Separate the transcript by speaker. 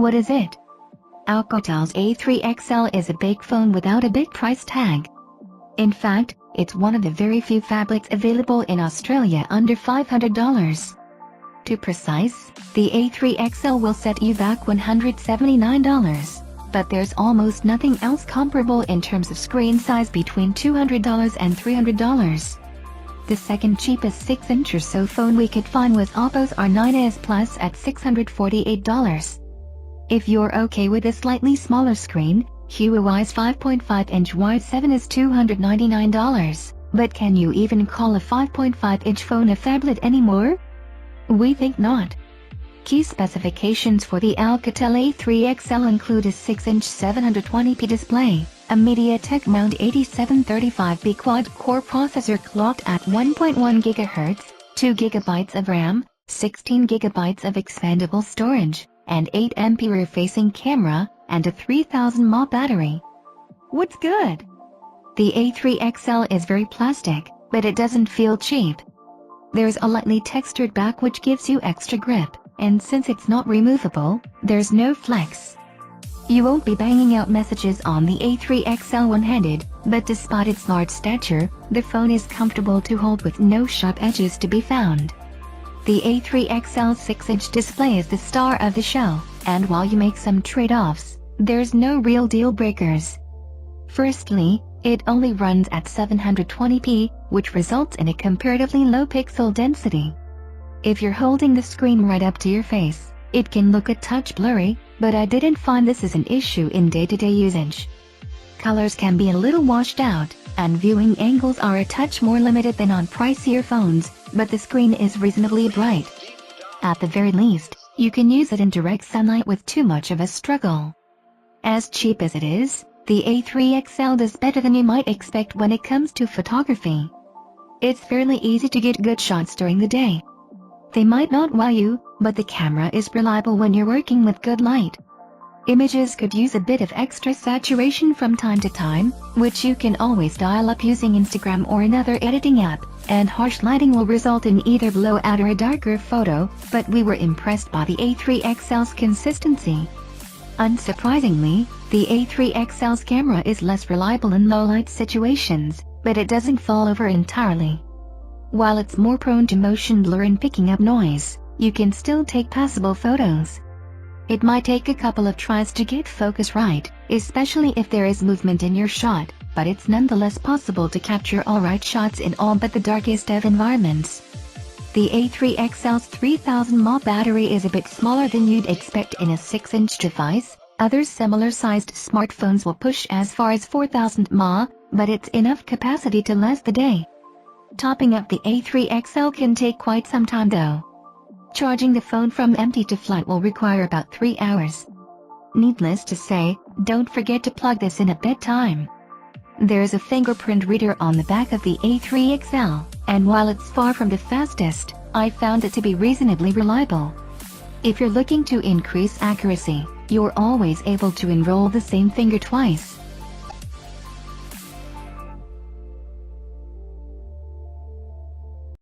Speaker 1: What is it? Alcatel's A3 XL is a big phone without a big price tag. In fact, it's one of the very few phablets available in Australia under $500. To precise, the A3 XL will set you back $179, but there's almost nothing else comparable in terms of screen size between $200 and $300. The second cheapest 6-inch or so phone we could find was Oppo's R9s Plus at $648. If you're okay with a slightly smaller screen, Huawei's 5.5-inch wide 7 is $299, but can you even call a 5.5-inch phone a phablet anymore? We think not. Key specifications for the Alcatel A3 XL include a 6-inch 720p display, a MediaTek Mount 8735B quad-core processor clocked at 1.1 GHz, 2 GB of RAM, 16 GB of expandable storage, and 8MP rear-facing camera, and a 3000 mAh battery. What's good? The A3 XL is very plastic, but it doesn't feel cheap. There's a lightly textured back which gives you extra grip, and since it's not removable, there's no flex. You won't be banging out messages on the A3 XL one-handed, but despite its large stature, the phone is comfortable to hold with no sharp edges to be found. The A3 XL's 6-inch display is the star of the show, and while you make some trade-offs, there's no real deal breakers. Firstly, it only runs at 720p, which results in a comparatively low pixel density. If you're holding the screen right up to your face, it can look a touch blurry, but I didn't find this as an issue in day-to-day usage. Colors can be a little washed out, and viewing angles are a touch more limited than on pricier phones, but the screen is reasonably bright. At the very least, you can use it in direct sunlight with too much of a struggle. As cheap as it is, the A3 XL does better than you might expect when it comes to photography. It's fairly easy to get good shots during the day. They might not wow you, but the camera is reliable when you're working with good light. Images could use a bit of extra saturation from time to time, which you can always dial up using Instagram or another editing app, and harsh lighting will result in either blowout or a darker photo, but we were impressed by the A3 XL's consistency. Unsurprisingly, the A3 XL's camera is less reliable in low-light situations, but it doesn't fall over entirely. While it's more prone to motion blur and picking up noise, you can still take passable photos. It might take a couple of tries to get focus right, especially if there is movement in your shot, but it's nonetheless possible to capture alright shots in all but the darkest of environments. The A3 XL's 3000 mAh battery is a bit smaller than you'd expect in a 6-inch device. Other similar-sized smartphones will push as far as 4000 mAh, but it's enough capacity to last the day. Topping up the A3 XL can take quite some time though. Charging the phone from empty to flat will require about 3 hours. Needless to say, don't forget to plug this in at bedtime. There's a fingerprint reader on the back of the A3 XL, and while it's far from the fastest, I found it to be reasonably reliable. If you're looking to increase accuracy, you're always able to enroll the same finger twice.